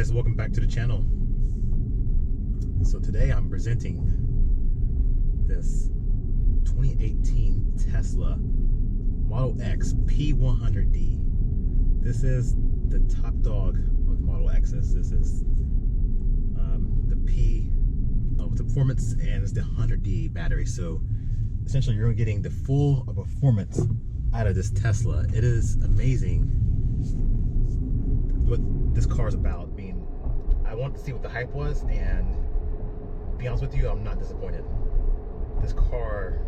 guys, welcome back to the channel. So today I'm presenting this 2018 Tesla Model X P100D. This is the top dog of Model X's. This is the P with the performance, and it's the 100D battery. So essentially you're getting the full performance out of this Tesla. It is amazing what this car is about. I mean, I wanted to see what the hype was, and to be honest with you, I'm not disappointed. This car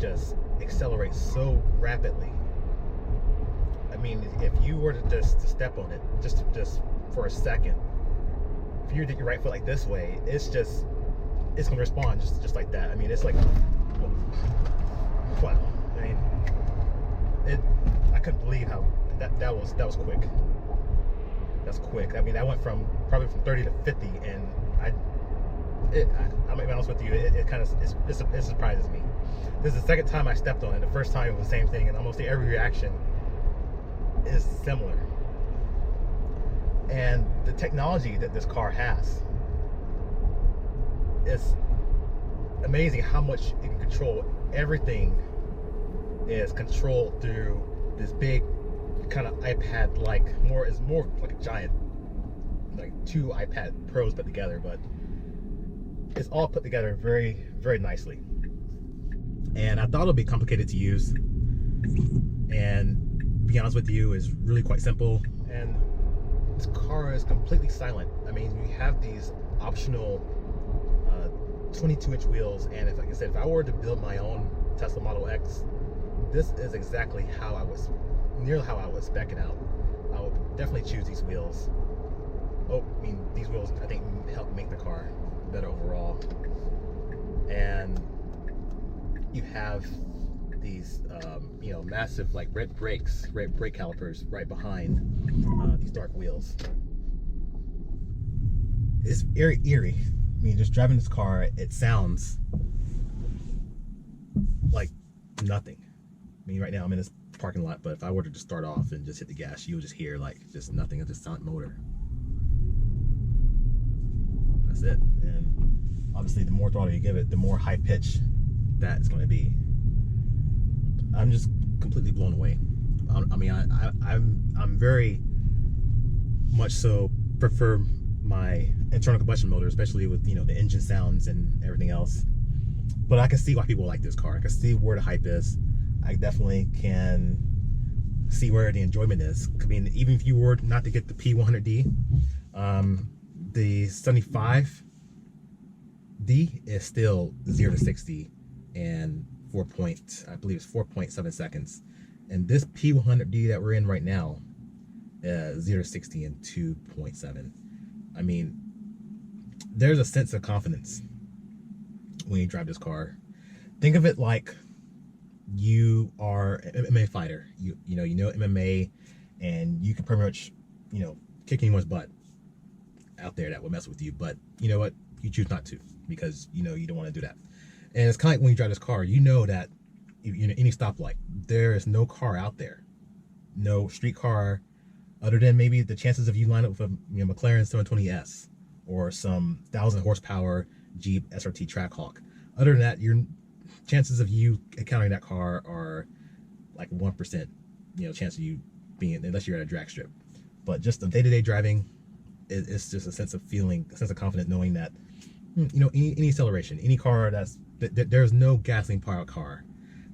just accelerates so rapidly. I mean, if you were to just step on it just for a second, if you did your right foot like this way, it's gonna respond just like that. I mean, it's like, wow. I mean, I couldn't believe how that was quick. That's quick. I mean, I went probably from 30 to 50, and I'm gonna be honest with you, it surprises me. This is the second time I stepped on it. The first time it was the same thing, and almost every reaction is similar. And the technology that this car has is amazing. How much you can control. Everything is controlled through this big kind of iPad-like, is more like a giant, like two iPad Pros put together, but it's all put together very, very nicely. And I thought it would be complicated to use, and to be honest with you, is really quite simple. And this car is completely silent. I mean, you have these optional 22-inch wheels, and like I said, if I were to build my own Tesla Model X, this is exactly nearly how I was speccing out. I would definitely choose these wheels. I mean, these wheels, I think, help make the car better overall. And you have these, massive, like, red brake calipers right behind these dark wheels. It's very eerie. I mean, just driving this car, it sounds like nothing. I mean, right now I'm in this parking lot, but if I were to just start off and just hit the gas, you would just hear like just nothing. It's just silent motor. That's it. And obviously, the more throttle you give it, the more high pitch that it's going to be. I'm just completely blown away. I mean, I'm very much so prefer my internal combustion motor, especially with the engine sounds and everything else. But I can see why people like this car. I can see where the hype is. I definitely can see where the enjoyment is. I mean, even if you were not to get the P100D, the 75D is still 0 to 60 in I believe it's 4.7 seconds. And this P100D that we're in right now, 0 to 60 in 2.7. I mean, there's a sense of confidence when you drive this car. Think of it like you are an MMA fighter. You know MMA, and you can pretty much kick anyone's butt out there that will mess with you. But you know what? You choose not to, because you don't want to do that. And it's kind of like when you drive this car, you know that any stoplight, there is no car out there, no street car, other than maybe the chances of you line up with a McLaren 720S or some 1,000 horsepower Jeep SRT Trackhawk. Other than that, your chances of you encountering that car are like 1%, chance of you being, unless you're at a drag strip. But just the day-to-day driving, it's just a sense of confidence, knowing that any acceleration, any car there's no gasoline powered car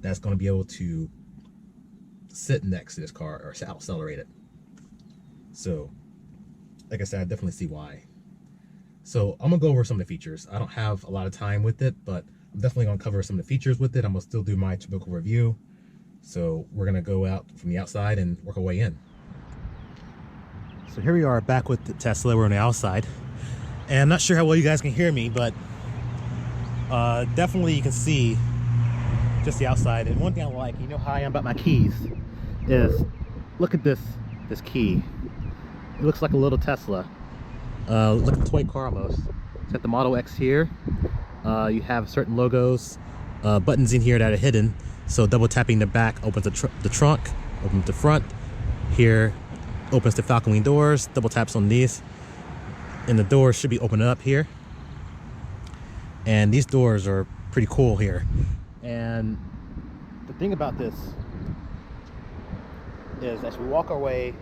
that's going to be able to sit next to this car or accelerate it. So, like I said, I definitely see why. So I'm gonna go over some of the features. I don't have a lot of time with it, but I'm definitely gonna cover some of the features with it. I'm gonna still do my typical review. So we're gonna go out from the outside and work our way in. So here we are back with the Tesla. We're on the outside. And I'm not sure how well you guys can hear me, but definitely you can see just the outside. And one thing I like, how I am about my keys, is look at this key. It looks like a little Tesla. Look at the toy car almost. It's got the Model X here. You have certain logos, buttons in here that are hidden. So double tapping the back opens the trunk, opens the front. Here opens the Falcon Wing doors. Double taps on these, and the doors should be opening up here. And these doors are pretty cool here. And the thing about this is, as we walk our way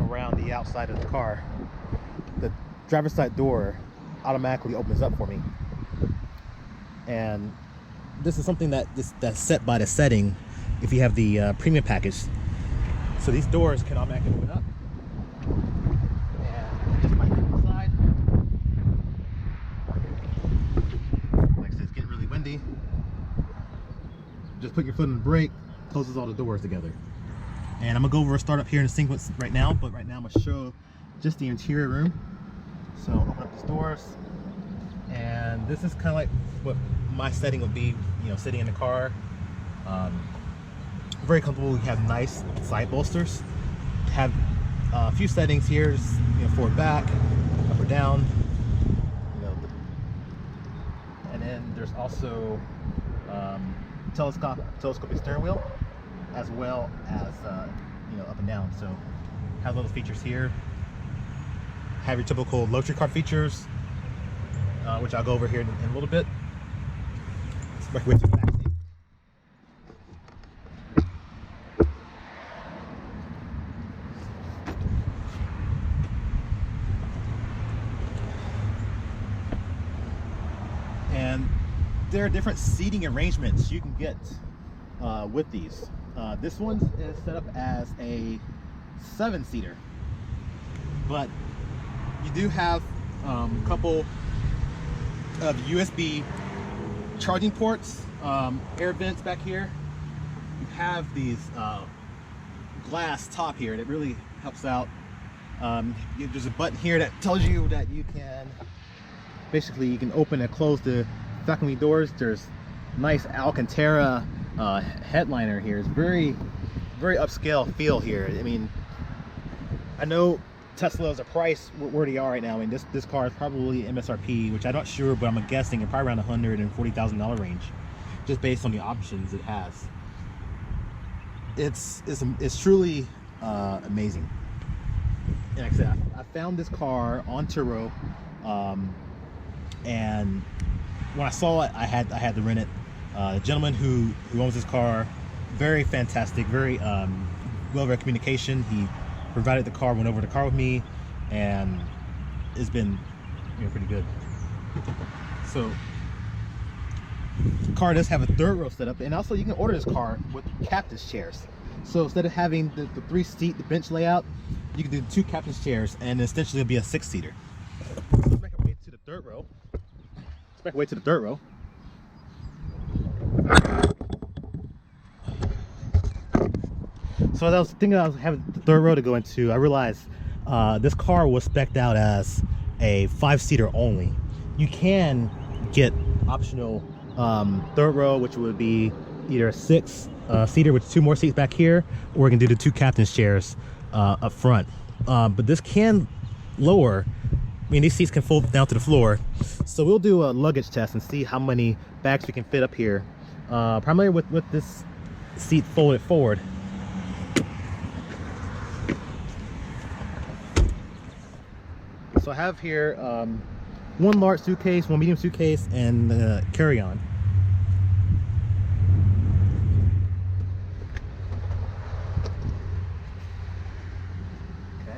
around the outside of the car, the driver's side door automatically opens up for me. And this is something that's set by the setting if you have the premium package. So these doors can automatically open up. And just by hitting the side, like I said, it's getting really windy. Just put your foot on the brake, closes all the doors together. And I'm gonna go over a startup here in a sequence right now, but right now I'm gonna show just the interior room. So open up these doors, and this is kind of like what my setting would be, you know, sitting in the car. Very comfortable. We have nice side bolsters. Have a few settings here, just, you know, forward, back, up or down. You know, and then there's also telescoping steering wheel, as well as you know, up and down. So have those features here. Have your typical luxury car features, which I'll go over here in a little bit. Let's make way to the back seat. And there are different seating arrangements you can get with these. This one is set up as a 7-seater, but you do have a couple of USB charging ports, air vents back here. You have these glass top here that really helps out. There's a button here that tells you that you can basically, you can open and close the Falcon Wing doors. There's nice Alcantara headliner here. It's very upscale feel here. I mean, I know Tesla's a price where they are right now. I mean, this car is probably MSRP, which I'm not sure, but I'm guessing it's probably around $140,000 range, just based on the options it has. It's truly amazing. And like I said, I found this car on Turo, and when I saw it, I had to rent it. The gentleman who owns this car, very fantastic, very well-read communication. He provided the car, went over the car with me, and it's been, you know, pretty good. So the car does have a third row setup, and also you can order this car with captain's chairs. So instead of having the 3-seat, the bench layout, you can do 2 captain's chairs, and essentially it'll be a 6-seater. Let's back our way to the third row. So I was thinking I was having the third row to go into. I realized this car was spec'd out as a 5-seater only. You can get optional third row, which would be either a 6-seater with 2 more seats back here, or we can do the 2 captain's chairs up front. But this can lower. I mean, these seats can fold down to the floor. So we'll do a luggage test and see how many bags we can fit up here. Primarily with this seat folded forward. So I have here 1 large suitcase, 1 medium suitcase, and carry-on. Okay.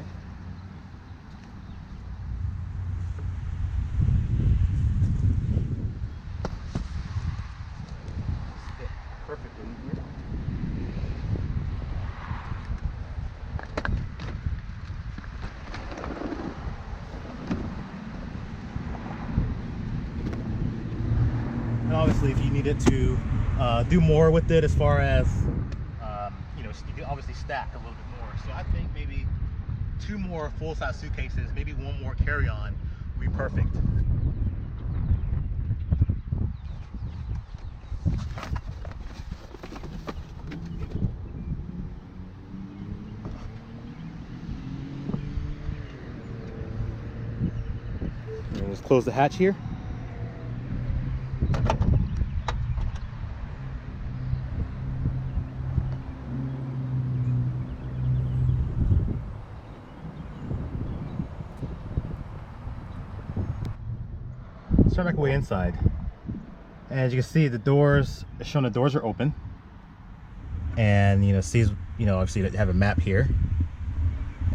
Fit perfectly here. Obviously, if you needed to do more with it, as far as you know, you can obviously stack a little bit more. So I think maybe 2 more full-size suitcases, maybe 1 more carry-on would be perfect. And just close the hatch here. let's try back away inside. And as you can see, the doors, it's showing the doors are open. And obviously they have a map here.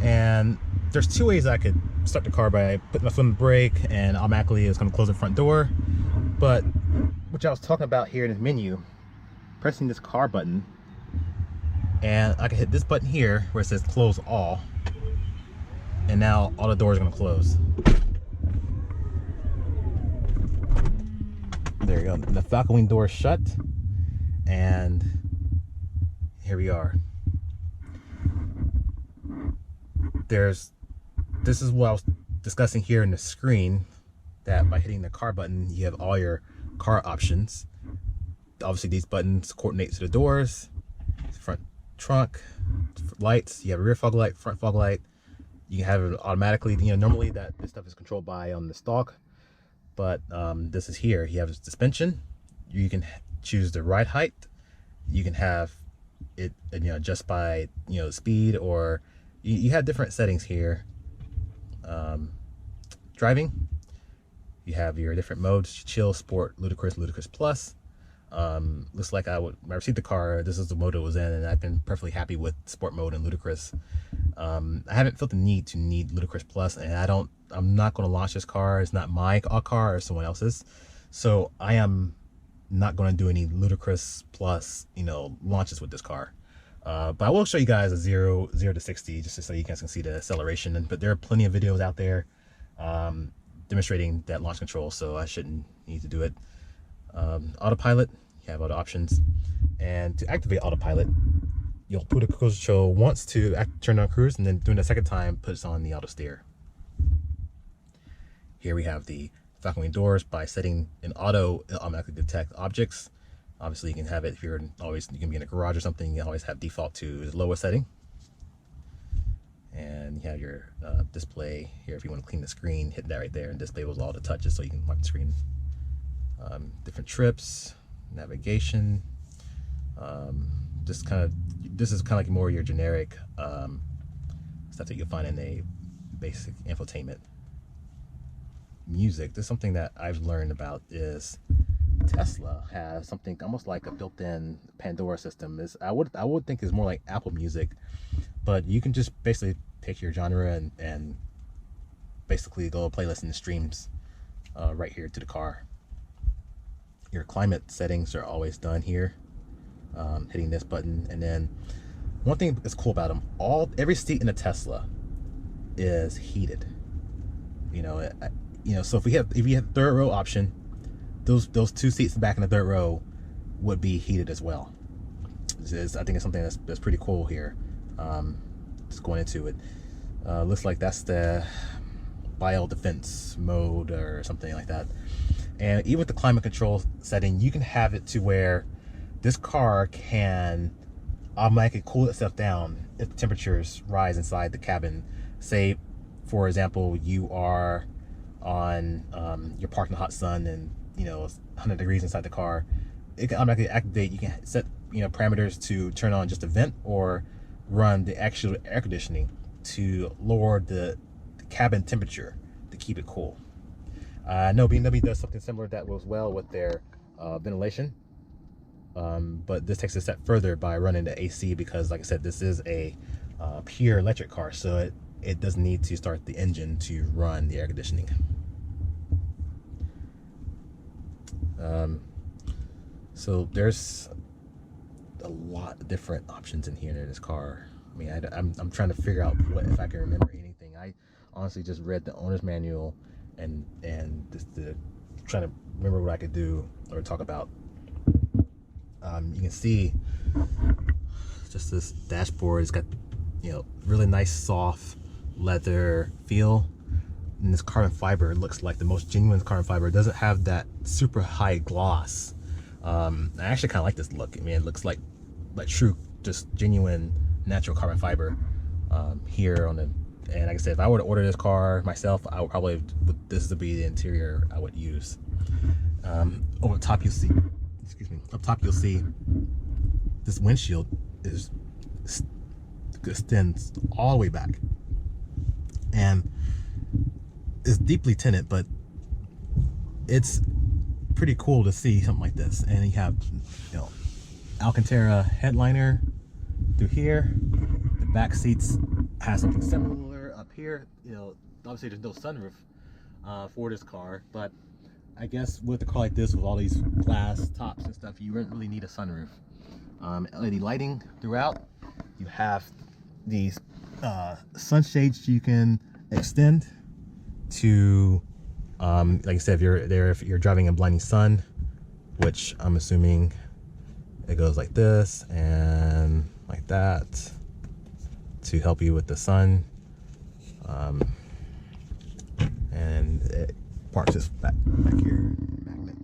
And there's two ways I could start the car: by putting my foot on the brake and automatically it's going to close the front door. But which I was talking about here in this menu, pressing this car button, and I can hit this button here where it says close all, and now all the doors are going to close. There you go. The Falcon Wing door is shut, and here we are. This is what I was discussing here in the screen, that by hitting the car button you have all your car options. Obviously these buttons coordinate to the doors, front trunk, lights. You have a rear fog light, front fog light. You can have it automatically. Normally this stuff is controlled by on the stalk, but this is here. You have suspension. You can choose the ride height. You can have it adjust by speed, or you have different settings here. Driving, you have your different modes: chill, sport, ludicrous, ludicrous plus. Looks like when I received the car, this is the mode it was in, and I've been perfectly happy with sport mode and ludicrous. I haven't felt the need to need ludicrous plus, and I'm not going to launch this car. It's not my car or someone else's, so I am not going to do any ludicrous plus launches with this car. But I will show you guys a 0 to 60 just so you guys can see the acceleration. But there are plenty of videos out there demonstrating that launch control, so I shouldn't need to do it. Autopilot, you have all the options, and to activate autopilot, you'll put a cruise control once to turn on cruise, and then doing the second time puts on the auto steer. Here we have the Falcon Wing doors. By setting an auto, it'll automatically detect objects. Obviously you can have it if you can be in a garage or something. You can always have default to the lowest setting. And you have your display here. If you want to clean the screen, hit that right there, and display was all the touches so you can wipe the screen. Different trips, navigation. This is kind of like more your generic stuff that you'll find in a basic infotainment. Music. This is something that I've learned about is Tesla has something almost like a built-in Pandora system. I would think is more like Apple Music, but you can just basically pick your genre and basically go playlist and streams right here to the car. Your climate settings are always done here, hitting this button. And then one thing that's cool about them, every seat in a Tesla is heated. So if you have the third row option, those two seats back in the third row would be heated as well. I think it's something that's pretty cool here. Just going into it, looks like that's the bio defense mode or something like that. And even with the climate control setting, you can have it to where this car can automatically cool itself down if the temperatures rise inside the cabin. Say, for example, you are on you're parked in the hot sun and it's 100 degrees inside the car. It can automatically activate. You can set parameters to turn on just a vent or run the actual air conditioning to lower the cabin temperature to keep it cool. I know BMW does something similar that was well with their ventilation, but this takes it a step further by running the AC, because like I said, this is a pure electric car, so it doesn't need to start the engine to run the air conditioning. So there's a lot of different options in here in this car. I mean, I'm trying to figure out if I can remember anything. I honestly just read the owner's manual and just trying to remember what I could do or talk about. You can see just this dashboard. It's got really nice soft leather feel, and this carbon fiber looks like the most genuine carbon fiber. It doesn't have that super high gloss. I actually kind of like this look. I mean, it looks like true, just genuine natural carbon fiber here on the. And like I said, if I were to order this car myself, I would probably, this would be the interior I would use. Over top you'll see, up top you'll see this windshield extends all the way back, and it's deeply tinted, but it's pretty cool to see something like this. And you have, Alcantara headliner through here. The back seats has something similar up here. Obviously there's no sunroof for this car, but I guess with a car like this with all these glass tops and stuff, you wouldn't really need a sunroof. LED lighting throughout. You have these sunshades you can extend to, like I said, if you're driving in blinding sun, which I'm assuming it goes like this and like that to help you with the sun. And it parks this back here. Magnet.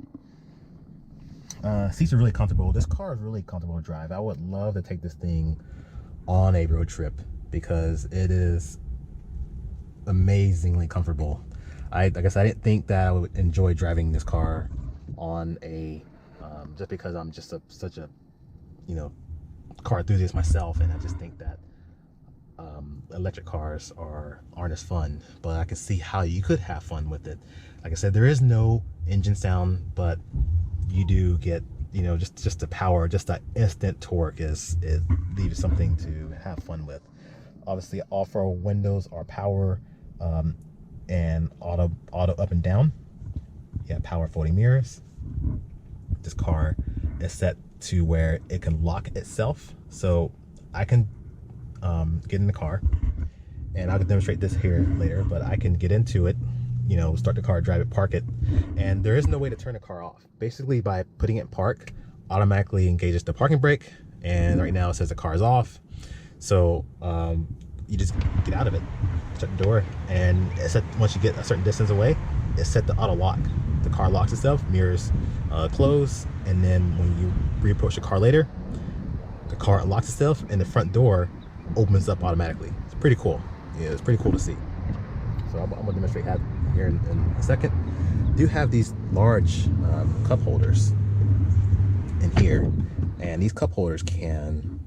Seats are really comfortable. This car is really comfortable to drive. I would love to take this thing on a road trip because it is amazingly comfortable. Like I said, I didn't think that I would enjoy driving this car on a just because I'm just such a car enthusiast myself, and I just think that electric cars aren't as fun. But I can see how you could have fun with it. Like I said, there is no engine sound, but you do get just the power, just that instant torque it leaves something to have fun with. Obviously, all four windows are power and auto up and down. You have power folding mirrors. This car is set to where it can lock itself, so I can get in the car, and I'll demonstrate this here later, but I can get into it, start the car, drive it, park it, and there is no way to turn the car off. Basically, by putting it in park, automatically engages the parking brake, and right now it says the car is off. So you just get out of it, shut the door, and it's set, once you get a certain distance away, it's set to auto lock. The car locks itself, mirrors close, and then when you reapproach the car later, the car unlocks itself and the front door opens up automatically. It's pretty cool. Yeah, it's pretty cool to see. So I'm gonna demonstrate that here in a second. Do have these large cup holders in here, and these cup holders can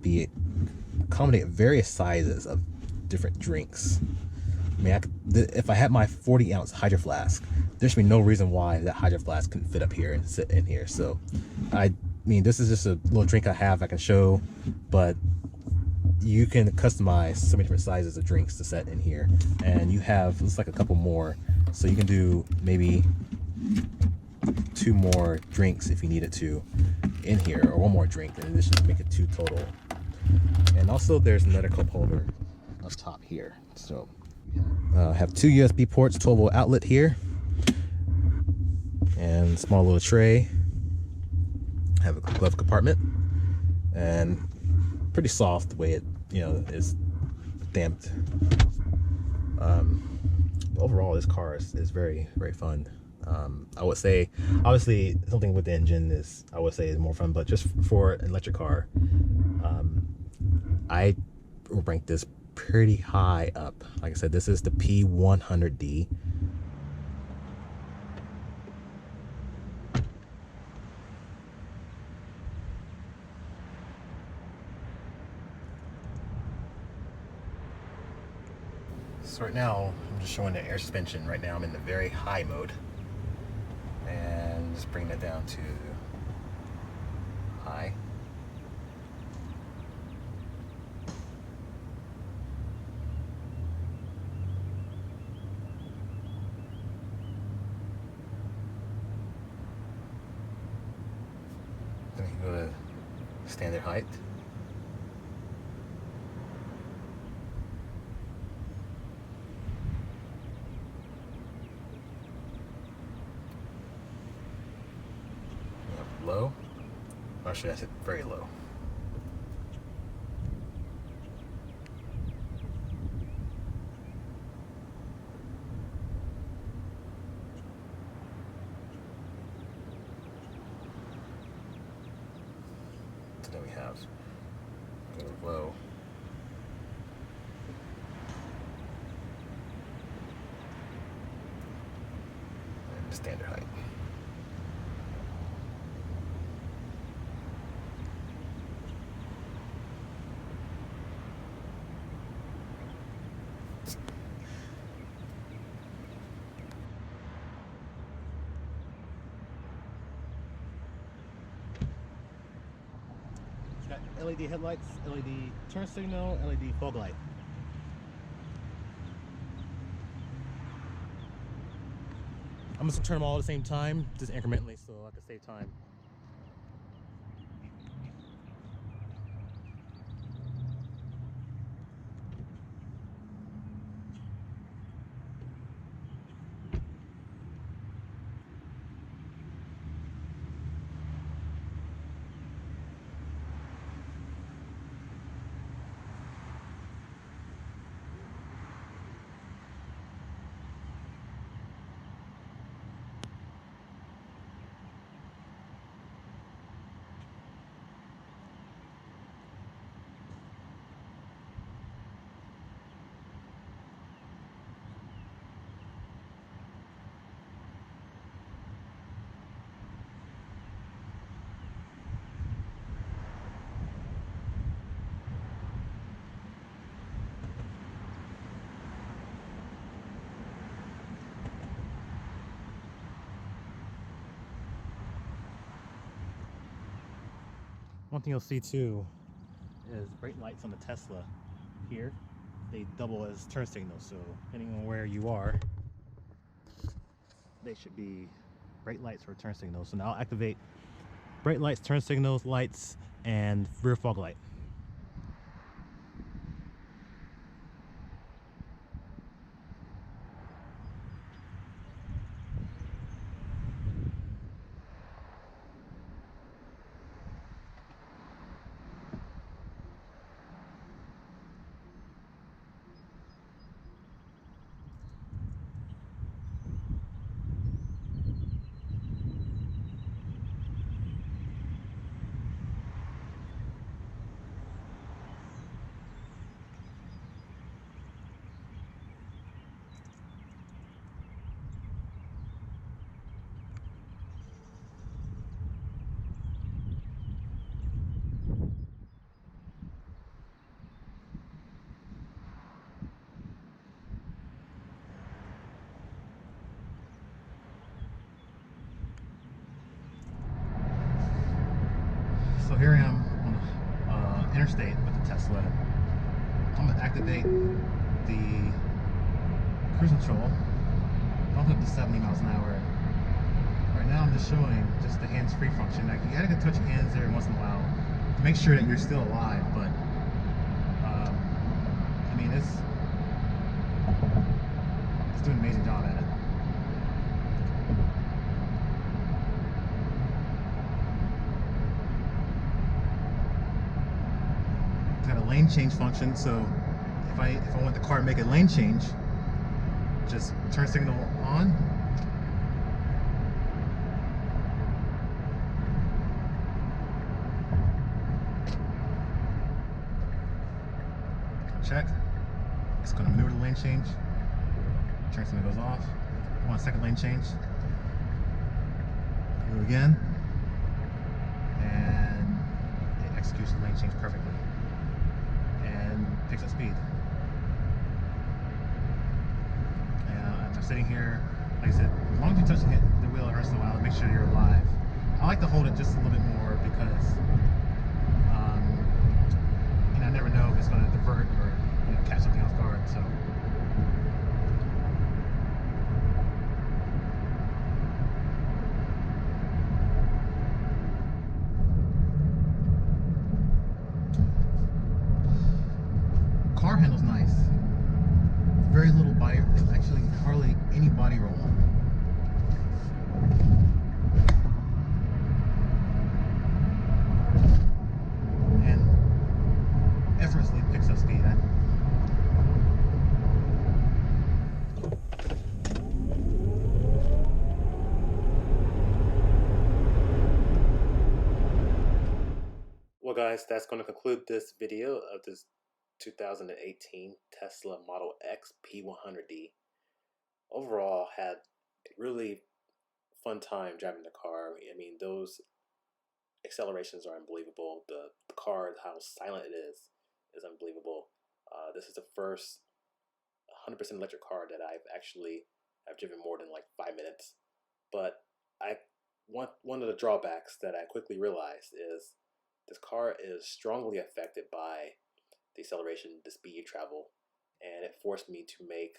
be accommodate various sizes of different drinks. I mean, if I had my 40-ounce Hydro Flask, there should be no reason why that Hydro Flask couldn't fit up here and sit in here. So, I mean, this is just a little drink I have I can show, but you can customize so many different sizes of drinks to set in here, and you have, looks like a couple more, so you can do maybe 2 more drinks if you needed to in here, or 1 more drink in addition to make it 2 total. And also there's another cup holder up top here. So have 2 USB ports, 12-volt outlet here, and small little tray. Have a glove compartment, and pretty soft the way it is damped. Overall, this car is very, very fun. I would say, obviously, something with the engine is, I would say, is more fun, but just for an electric car, I rank this pretty high up. Like I said, this is the P100D. So right now, I'm just showing the air suspension. Right now I'm in the very high mode, and just bringing it down to high. Then you go to standard height. Low. Actually, I said very low. So then we have go low. And standard height. LED headlights, LED turn signal, LED fog light. I'm just gonna turn them all at the same time, just incrementally, so I can save time. One thing you'll see too is brake lights on the Tesla here. They double as turn signals, so depending on where you are, they should be brake lights or turn signals. So now I'll activate brake lights, turn signals, lights, and rear fog light. So here I am on the interstate with the Tesla. I'm gonna activate the cruise control, bump up to 70 miles an hour. Right now I'm just showing just the hands-free function. Like, you gotta go touch your hands every once in a while to make sure that you're still alive, but I mean, it's doing an amazing job at it. It's got a lane change function, so if I want the car to make a lane change, just turn signal on. Check. It's going to maneuver the lane change. Turn signal goes off. I want a second lane change. Do it again. And it executes the lane change perfectly. And picks up speed. And I'm sitting here, like I said, as long as you touch the wheel every once in a while, make sure you're alive. I like to hold it just a little bit more because I never know if it's going to divert or catch something off guard. So car handles nice. Very little body, actually hardly any body roll. And effortlessly picks up speed. Well guys, that's going to conclude this video of this 2018 Tesla Model X P100D. Overall, had a really fun time driving the car. I mean, those accelerations are unbelievable. The car, how silent it is unbelievable. This is the first 100% electric car that I've driven more than like 5 minutes. But one of the drawbacks that I quickly realized is this car is strongly affected by the acceleration, the speed you travel, and it forced me to make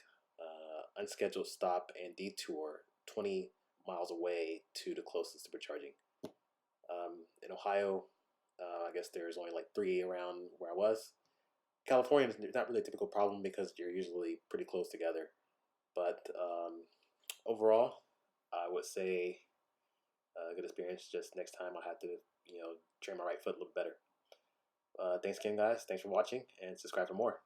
unscheduled stop and detour 20 miles away to the closest supercharging. In Ohio, I guess there's only like 3 around where I was. California is not really a typical problem because you're usually pretty close together. But overall, I would say a good experience. Just next time I have to, train my right foot a little better. Thanks again, guys. Thanks for watching, and subscribe for more.